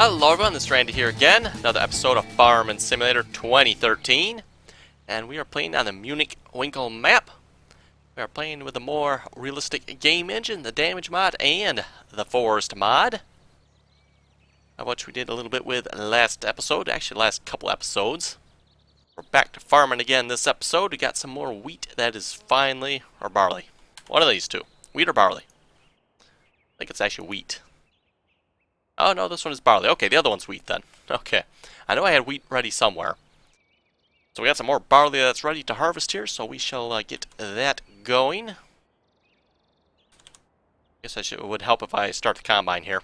Hello everyone, this is Randy here again, another episode of Farming Simulator 2013, and we are playing on the Monchwinkel map. We are playing with a more realistic game engine, the Damange Mod and the Forestry Mod, which we did a little bit with last episode, actually last couple episodes. We're back to farming again this episode. We got some more wheat that is finally, or barley, one of these two, wheat or barley. I think it's actually wheat. Oh no, this one is barley. Okay, the other one's wheat then. Okay. I know I had wheat ready somewhere. So we got some more barley that's ready to harvest here, so we shall get that going. Guess it would help if I start the combine here.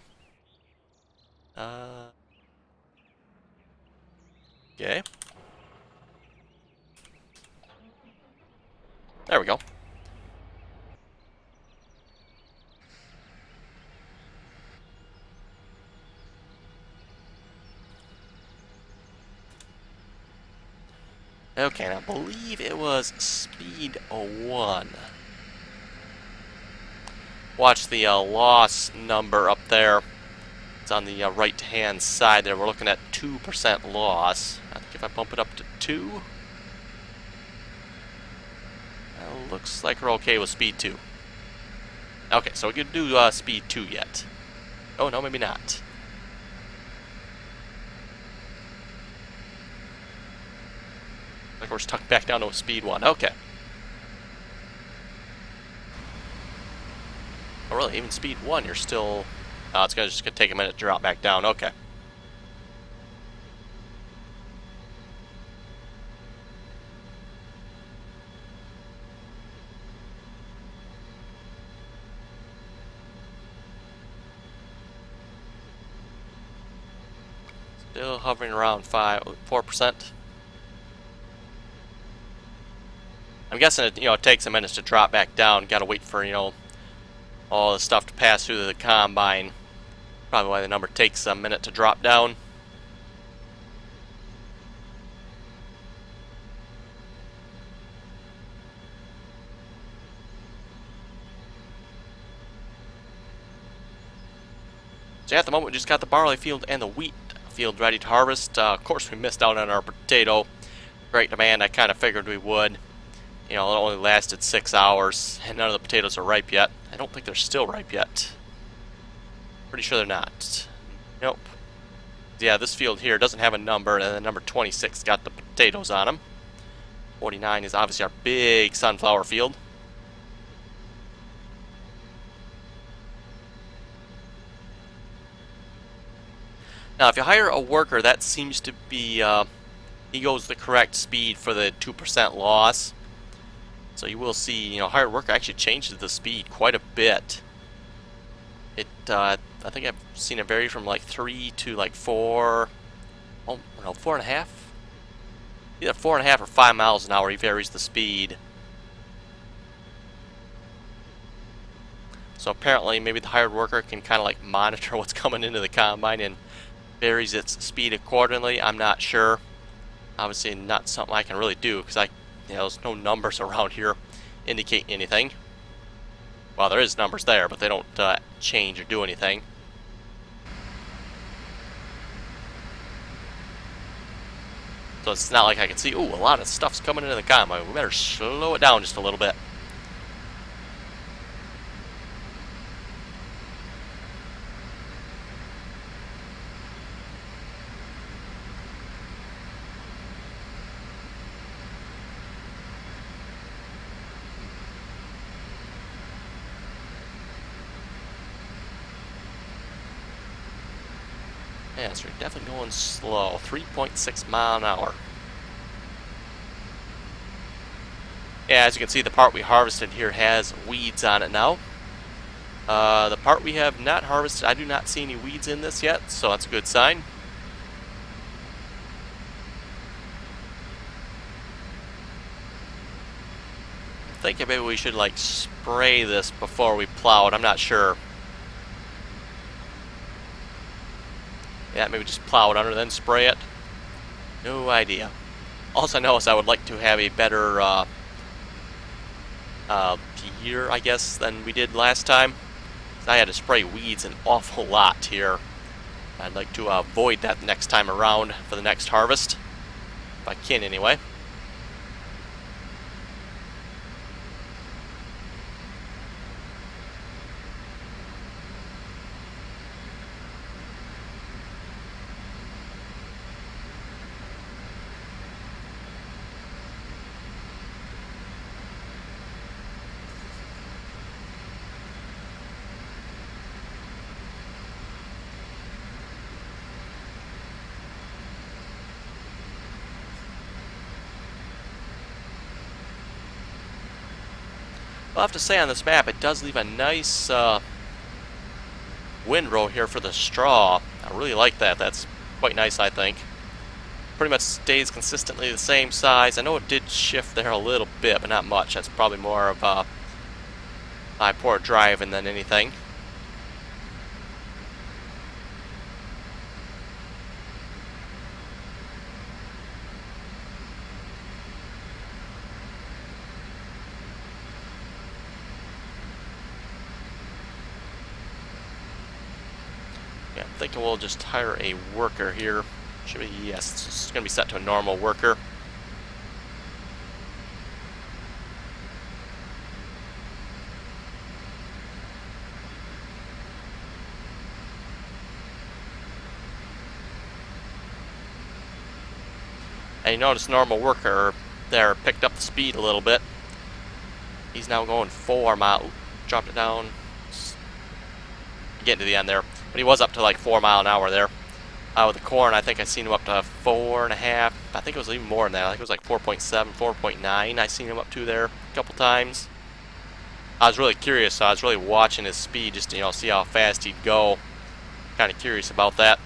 Okay. There we go. Okay, and I believe it was speed 1. Watch the loss number up there. It's on the right-hand side there. We're looking at 2% loss. I think if I bump it up to 2, looks like we're okay with speed 2. Okay, so we can do speed 2 yet. Oh, no, maybe not. Like we're stuck back down to a speed 1. Okay. Oh, really? Even speed 1, you're still... Oh, it's just gonna take a minute to drop back down. Okay. Still hovering around 4%. I'm guessing it, it takes a minute to drop back down. Got to wait for, all the stuff to pass through the combine. Probably why the number takes a minute to drop down. So yeah, at the moment we just got the barley field and the wheat field ready to harvest. Of course we missed out on our potato. Great demand, I kind of figured we would. It only lasted 6 hours, and none of the potatoes are ripe yet. I don't think they're still ripe yet. Pretty sure they're not. Nope. Yeah, this field here doesn't have a number, and then number 26 got the potatoes on them. 49 is obviously our big sunflower field. Now, if you hire a worker, that seems to be, he goes the correct speed for the 2% loss. So you will see, hired worker actually changes the speed quite a bit. It, I think I've seen it vary from like 3 to like 4, oh no, 4.5. Either 4.5 or 5 miles an hour. He varies the speed. So apparently, maybe the hired worker can kind of like monitor what's coming into the combine and varies its speed accordingly. I'm not sure. Obviously, not something I can really do because there's no numbers around here indicating anything. Well, there is numbers there, but they don't change or do anything. So it's not like I can see, ooh, a lot of stuff's coming into the combine. We better slow it down just a little bit. Yeah, so we're definitely going slow. 3.6 mile an hour. Yeah, as you can see, the part we harvested here has weeds on it now. The part we have not harvested, I do not see any weeds in this yet, so that's a good sign. I'm thinking maybe we should like spray this before we plow it. I'm not sure. Yeah, maybe just plow it under, then spray it. No idea. All I know is I would like to have a better year, I guess, than we did last time. I had to spray weeds an awful lot here. I'd like to avoid that next time around for the next harvest, if I can anyway. I'll have to say on this map, it does leave a nice windrow here for the straw. I really like that. That's quite nice, I think. Pretty much stays consistently the same size. I know it did shift there a little bit, but not much. That's probably more of my poor driving than anything. Yeah, I'm thinking we'll just hire a worker here. Should be, yes, it's going to be set to a normal worker. And you notice normal worker there picked up the speed a little bit. He's now going 4 miles. Dropped it down. Getting to the end there. But he was up to like 4 mile an hour there. With the corn, I think I seen him up to 4.5. I think it was even more than that. I think it was like 4.7, 4.9. I seen him up to there a couple times. I was really curious. So I was really watching his speed just to see how fast he'd go. Kind of curious about that.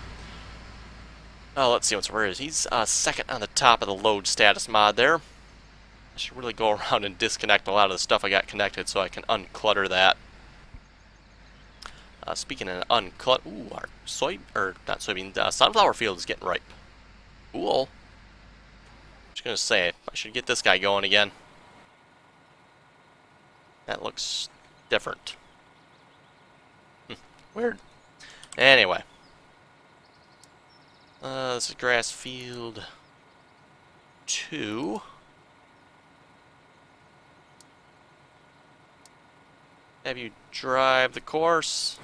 Oh, let's see where he is. He's second on the top of the load status mod there. I should really go around and disconnect a lot of the stuff I got connected so I can unclutter that. Speaking of unclutter, ooh, our sunflower field is getting ripe. Cool. Just gonna say, I should get this guy going again. That looks different. Weird. Anyway. This is grass field 2. Have you drive the course.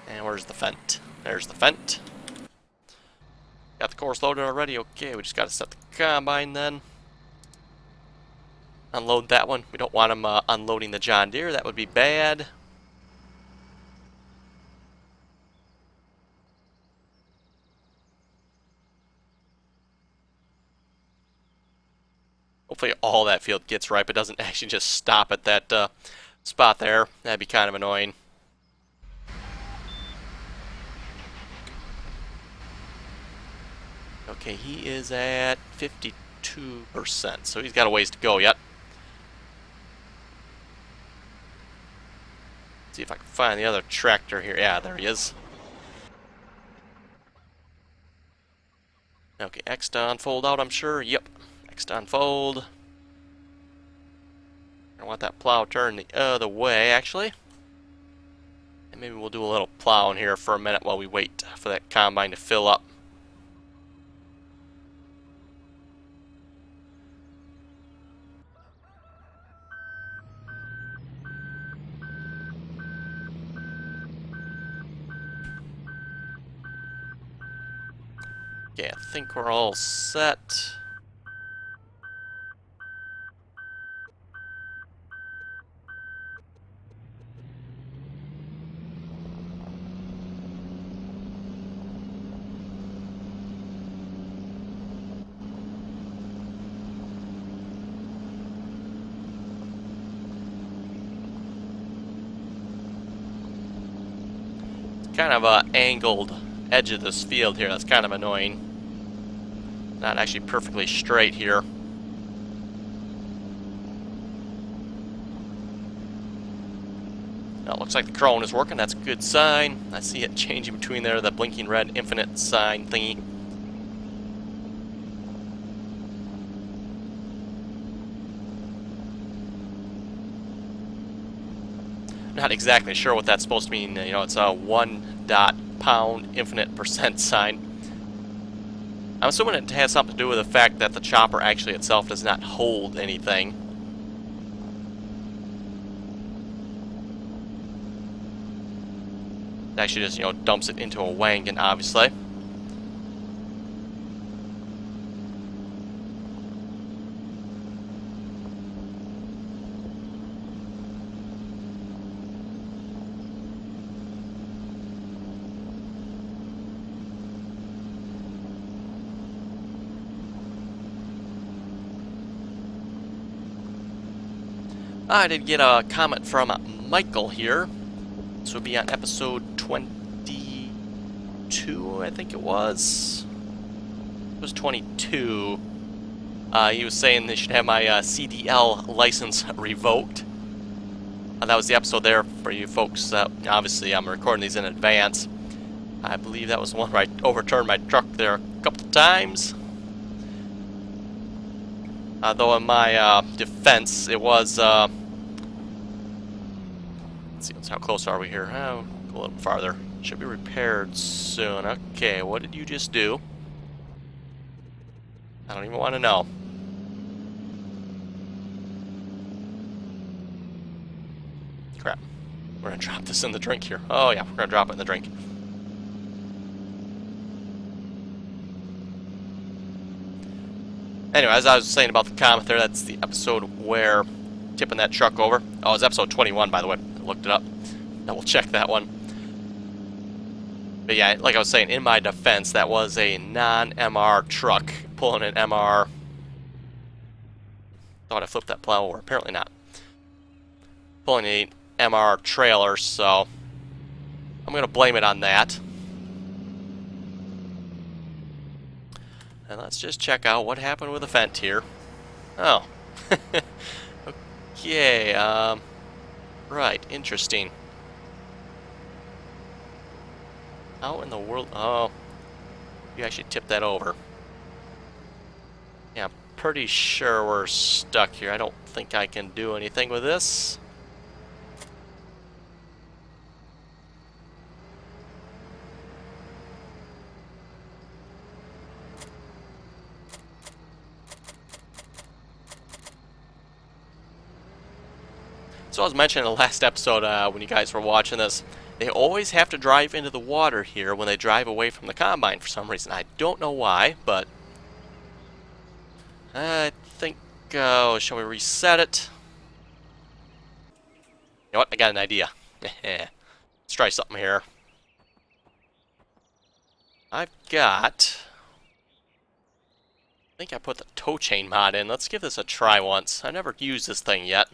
And where's the fent? There's the fent. Got the course loaded already. Okay, we just got to set the combine then. Unload that one. We don't want him unloading the John Deere. That would be bad. Hopefully all that field gets ripe. It doesn't actually just stop at that spot there. That'd be kind of annoying. Okay, he is at 52%, so he's got a ways to go yet. See if I can find the other tractor here. Yeah, there he is. Okay, X to unfold out, I'm sure. Yep, X to unfold. I want that plow turned the other way, actually. And maybe we'll do a little plowing here for a minute while we wait for that combine to fill up. Okay, I think we're all set. Kind of a angled edge of this field here. That's kind of annoying. Not actually perfectly straight here. Now it looks like the crone is working. That's a good sign. I see it changing between there, the blinking red infinite sign thingy. Not exactly sure what that's supposed to mean. You know, it's a 1.pound infinite percent sign. I'm assuming it has something to do with the fact that the chopper actually itself does not hold anything. It actually just, you know, dumps it into a wagon, obviously. I did get a comment from Michael here. This would be on episode 22, I think it was. It was 22. He was saying they should have my CDL license revoked. That was the episode there for you folks. Obviously, I'm recording these in advance. I believe that was the one where I overturned my truck there a couple of times. Though in my defense, it was... let's see, how close are we here? Oh, go a little farther. Should be repaired soon. Okay, what did you just do? I don't even want to know. Crap. We're going to drop this in the drink here. Oh yeah, we're going to drop it in the drink. Anyway, as I was saying about the comment there, that's the episode where tipping that truck over. Oh, it was episode 21, by the way. I looked it up. Double check that one. But yeah, like I was saying, in my defense, that was a non-MR truck pulling an MR. Thought I flipped that plow over. Apparently not. Pulling a MR trailer, so I'm going to blame it on that. And let's just check out what happened with the vent here. Oh. Okay, right, interesting. How in the world... Oh, you actually tipped that over. Yeah, I'm pretty sure we're stuck here. I don't think I can do anything with this. So I was mentioning in the last episode when you guys were watching this, they always have to drive into the water here when they drive away from the combine for some reason. I don't know why, but I think, shall we reset it? You know what, I got an idea. Let's try something here. I've got... I think I put the tow chain mod in. Let's give this a try once. I never used this thing yet.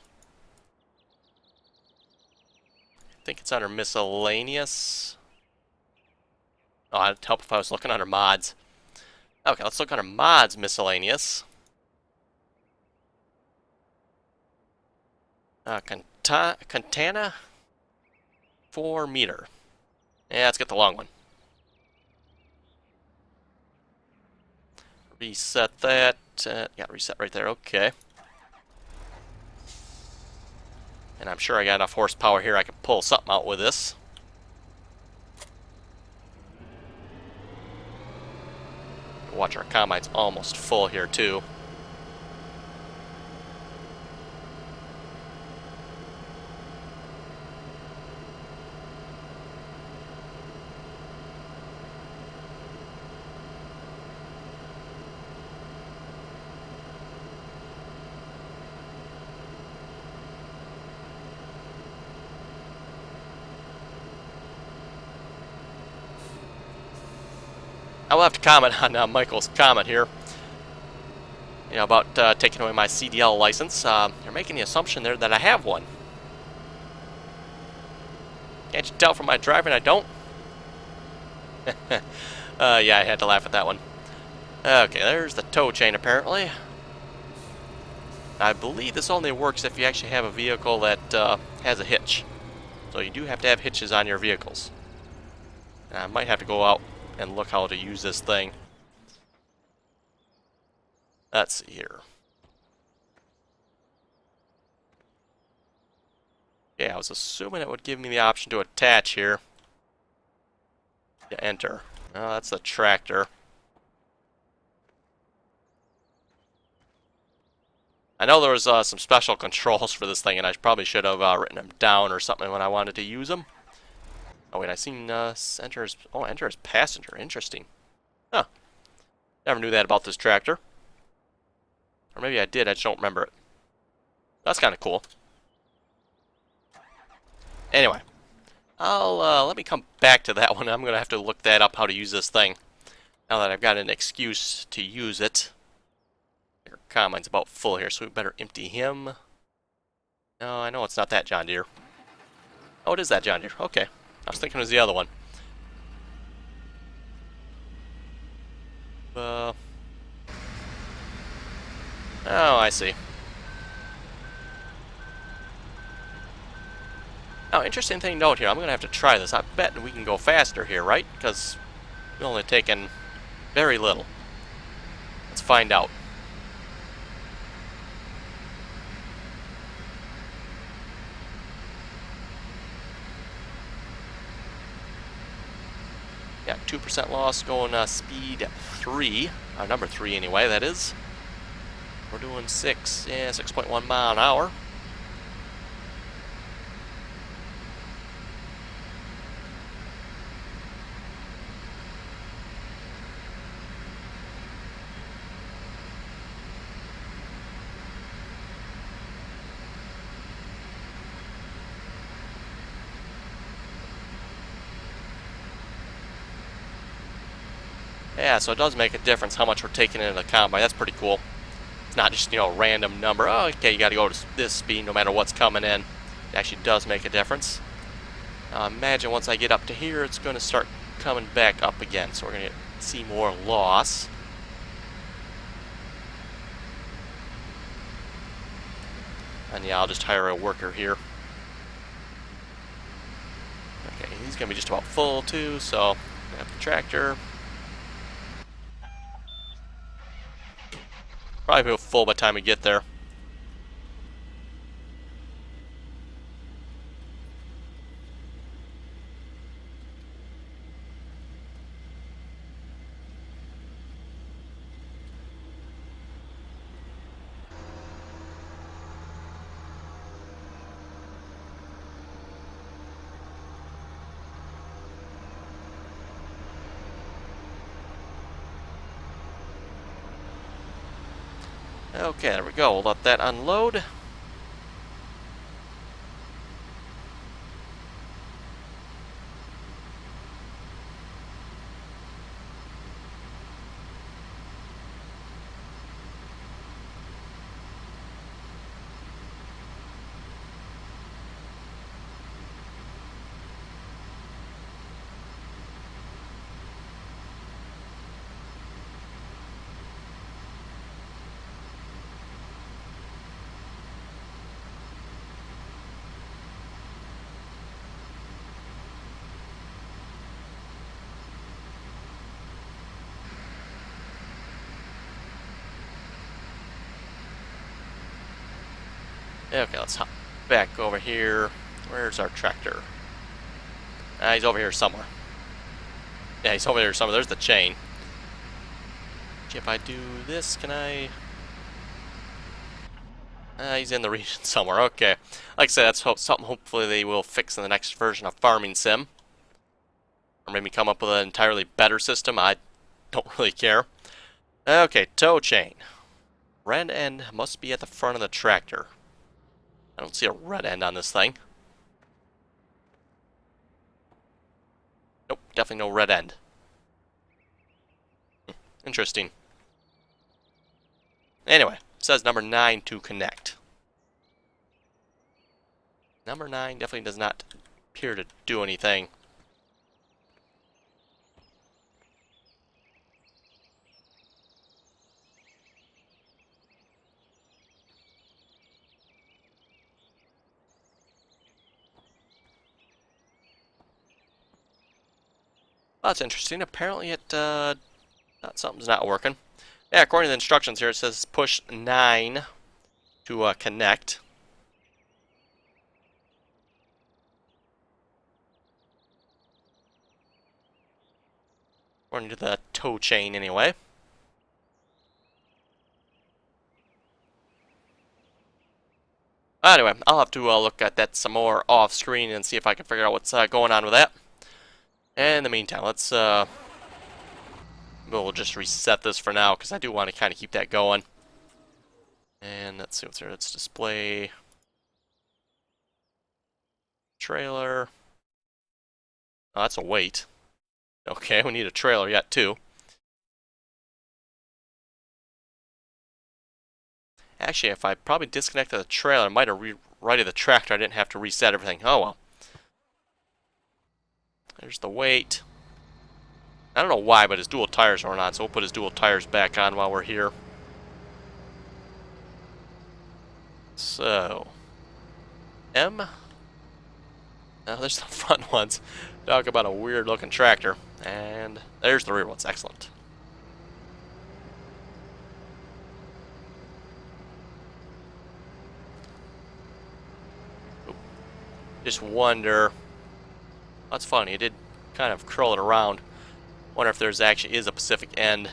I think it's under miscellaneous. Oh, it'd help if I was looking under mods. Okay, let's look under mods miscellaneous. Contana 4 meter. Yeah, let's get the long one. Reset that. Yeah, reset right there. Okay. And I'm sure I got enough horsepower here I can pull something out with this. Watch, our combine's almost full here too. I will have to comment on Michael's comment here. You know, about taking away my CDL license. You're making the assumption there that I have one. Can't you tell from my driving I don't? Yeah, I had to laugh at that one. Okay, there's the tow chain apparently. I believe this only works if you actually have a vehicle that has a hitch. So you do have to have hitches on your vehicles. I might have to go out and look how to use this thing. Let's see here. Yeah, I was assuming it would give me the option to attach here. To enter. Oh, that's the tractor. I know there was some special controls for this thing, and I probably should have written them down or something when I wanted to use them. Oh wait, I seen enter as passenger. Interesting. Huh. Never knew that about this tractor. Or maybe I did, I just don't remember it. That's kind of cool. Anyway, let me come back to that one. I'm gonna have to look that up, how to use this thing. Now that I've got an excuse to use it. Our combine's about full here, so we better empty him. No, I know it's not that John Deere. Oh, it is that John Deere. Okay. I was thinking it was the other one. Oh, I see. Now, interesting thing to note here. I'm going to have to try this. I bet we can go faster here, right? Because we've only taken very little. Let's find out. Yeah, 2% loss going speed 3. Number 3 anyway, that is. We're doing 6.1 mile an hour. Yeah, so it does make a difference how much we're taking into the combine. That's pretty cool. It's not just, a random number. Oh, okay, you got to go to this speed no matter what's coming in. It actually does make a difference. Now, imagine once I get up to here, it's going to start coming back up again. So we're going to see more loss. And yeah, I'll just hire a worker here. Okay, he's going to be just about full too, so we have the tractor. Probably be full by the time we get there. Okay, there we go. We'll let that unload. Okay, let's hop back over here. Where's our tractor? He's over here somewhere. Yeah, he's over here somewhere. There's the chain. If I do this, can I... he's in the region somewhere. Okay. Like I said, that's something hopefully they will fix in the next version of Farming Sim. Or maybe come up with an entirely better system. I don't really care. Okay, tow chain. Red end must be at the front of the tractor. I don't see a red end on this thing. Nope, definitely no red end. Interesting. Anyway, it says number 9 to connect. Number 9 definitely does not appear to do anything. Well, that's interesting. Apparently something's not working. Yeah, according to the instructions here, it says push 9 to connect. According to the tow chain, anyway. Anyway, I'll have to look at that some more off screen and see if I can figure out what's going on with that. And in the meantime, we'll just reset this for now because I do want to kind of keep that going. And let's see what's here. Let's display trailer. Oh, that's a weight. Okay, we need a trailer yet too. Actually, if I probably disconnected the trailer, I might have rewrited the tractor. I didn't have to reset everything. Oh well. There's the weight. I don't know why, but his dual tires aren't on, so we'll put his dual tires back on while we're here. So, M. Now there's the front ones. Talk about a weird looking tractor. And there's the rear ones. Excellent. Just wonder. That's funny. It did kind of curl it around. Wonder if there's actually is a Pacific end.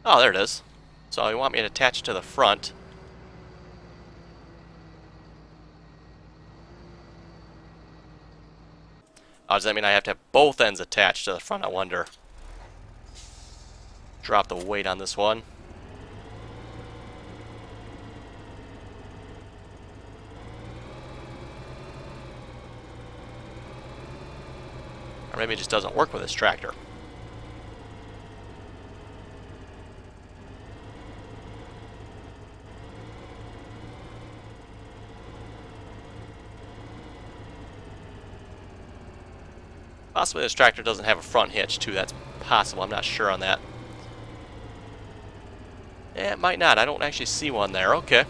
Oh, there it is. So you want me to attach it to the front. Oh, does that mean I have to have both ends attached to the front? I wonder. Drop the weight on this one. Or maybe it just doesn't work with this tractor. Possibly this tractor doesn't have a front hitch too. That's possible. I'm not sure on that. Yeah, it might not. I don't actually see one there. Okay.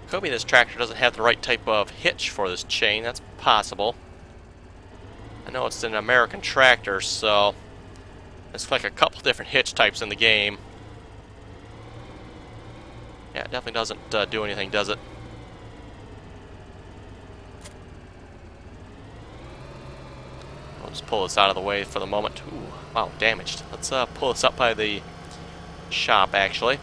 Could be this tractor doesn't have the right type of hitch for this chain. That's possible. I know it's an American tractor, so there's like a couple different hitch types in the game. Yeah, it definitely doesn't do anything, does it? I'll just pull this out of the way for the moment. Ooh, wow, damaged. Let's pull this up by the shop, actually.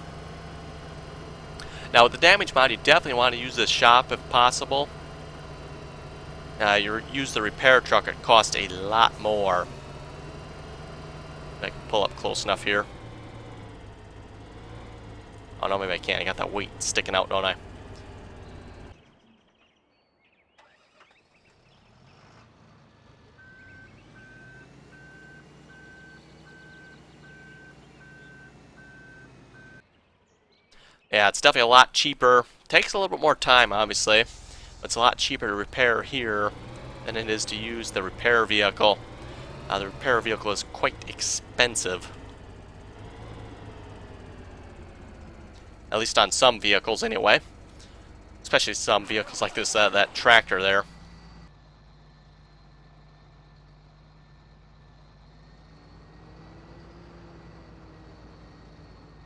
Now, with the Damange mod, you definitely want to use this shop if possible. You use the repair truck, it costs a lot more. I can pull up close enough here. Oh no, maybe I can't. I got that weight sticking out, don't I? Yeah, it's definitely a lot cheaper. Takes a little bit more time, obviously. But it's a lot cheaper to repair here than it is to use the repair vehicle. The repair vehicle is quite expensive. At least on some vehicles, anyway. Especially some vehicles like this, that tractor there.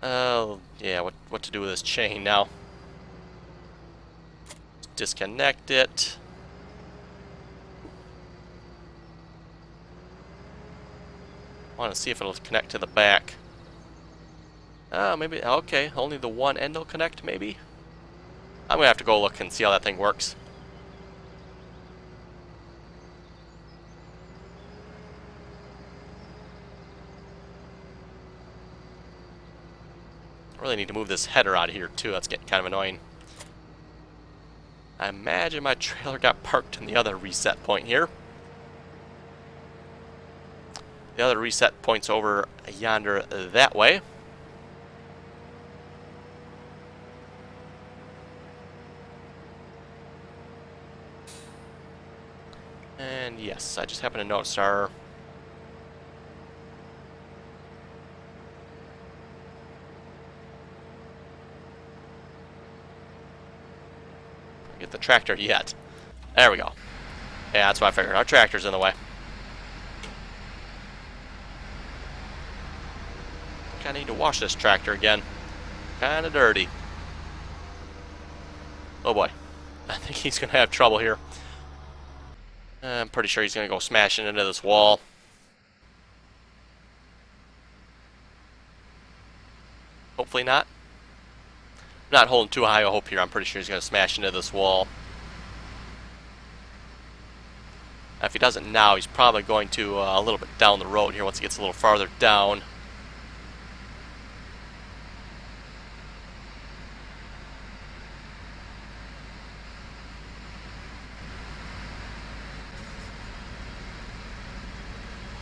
Oh, yeah, what to do with this chain now? Disconnect it. I want to see if it'll connect to the back. Oh, maybe, okay, only the one end will connect, maybe? I'm going to have to go look and see how that thing works. I really need to move this header out of here, too. That's getting kind of annoying. I imagine my trailer got parked in the other reset point here. The other reset point's over yonder that way. And yes, I just happened to notice our... Get the tractor yet. There we go. Yeah, that's what I figured. Our tractor's in the way. Kinda need to wash this tractor again. Kinda dirty. Oh boy. I think he's gonna have trouble here. I'm pretty sure he's gonna go smashing into this wall. Hopefully not. Not holding too high a hope here. I'm pretty sure he's gonna smash into this wall. If he doesn't now, he's probably going to a little bit down the road here once he gets a little farther down.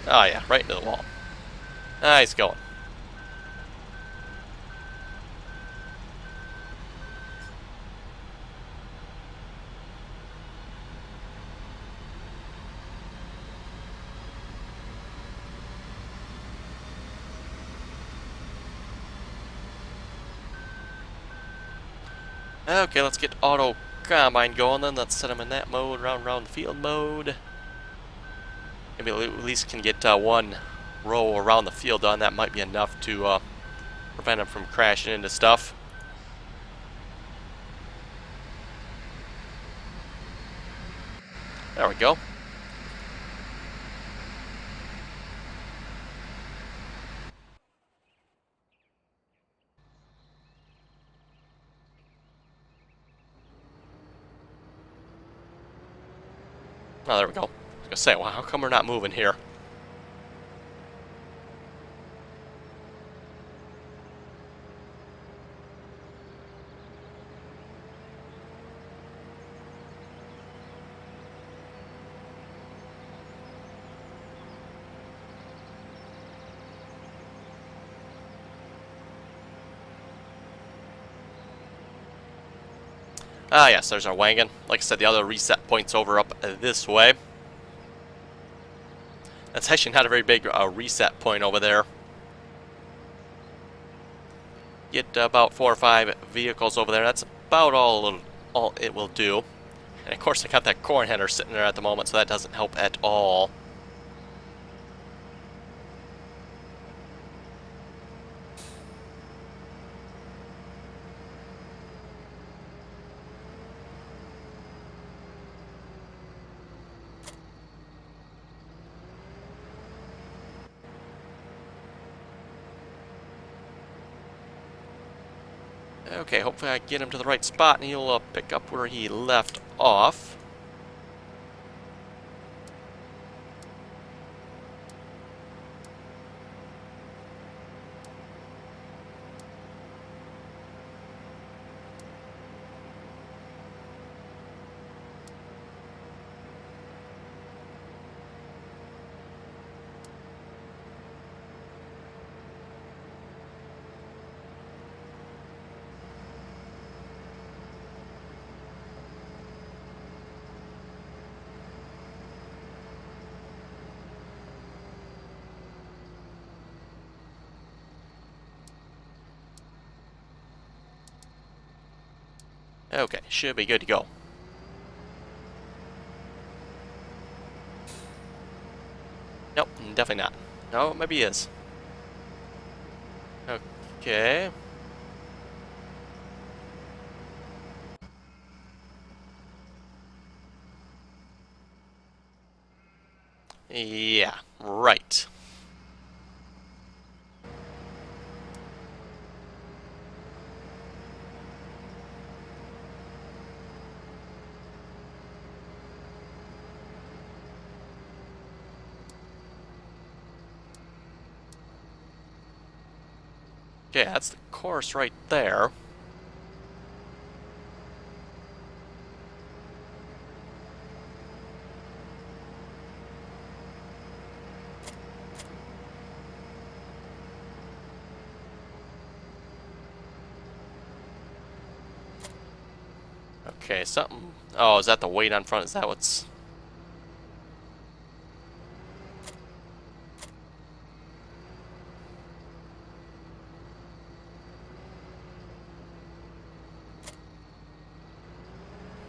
Oh yeah, right into the wall. He's going. Okay, let's get auto combine going then. Let's set him in that mode, round the field mode. Maybe at least can get one row around the field done. That might be enough to prevent him from crashing into stuff. There we go. Oh, there we go. I was gonna say, well, how come we're not moving here? Ah, yes, there's our wagon. Like I said, the other reset point's over up this way. That's actually not a very big reset point over there. Get about 4 or 5 vehicles over there. That's about all it will do. And of course, I got that corn header sitting there at the moment, so that doesn't help at all. Okay, hopefully I get him to the right spot and he'll pick up where he left off. Okay, should be good to go. Nope, definitely not. No, maybe he is. Okay. Yeah, right. Okay, that's the course right there. Okay, something... Oh, is that the weight on front? Is that what's...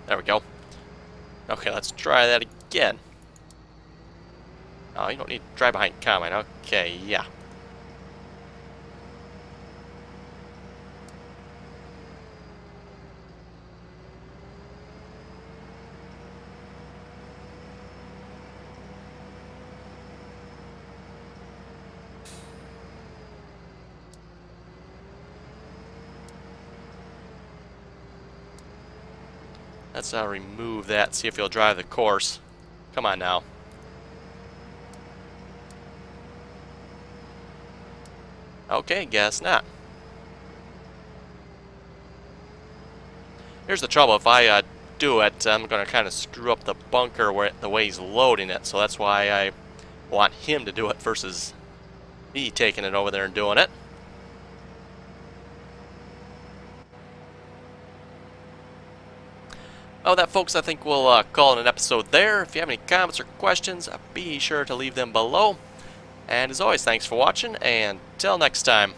There we go. Okay, let's try that again. again. Oh, you don't need to drive behind combine. Okay, yeah. Let's remove that, see if he'll drive the course. Come on now. Okay, guess not. Here's the trouble. If I do it, I'm going to kind of screw up the bunker the way he's loading it. So that's why I want him to do it versus me taking it over there and doing it. Oh, that, folks, I think we'll call it an episode there. If you have any comments or questions, be sure to leave them below. And as always, thanks for watching, and until next time.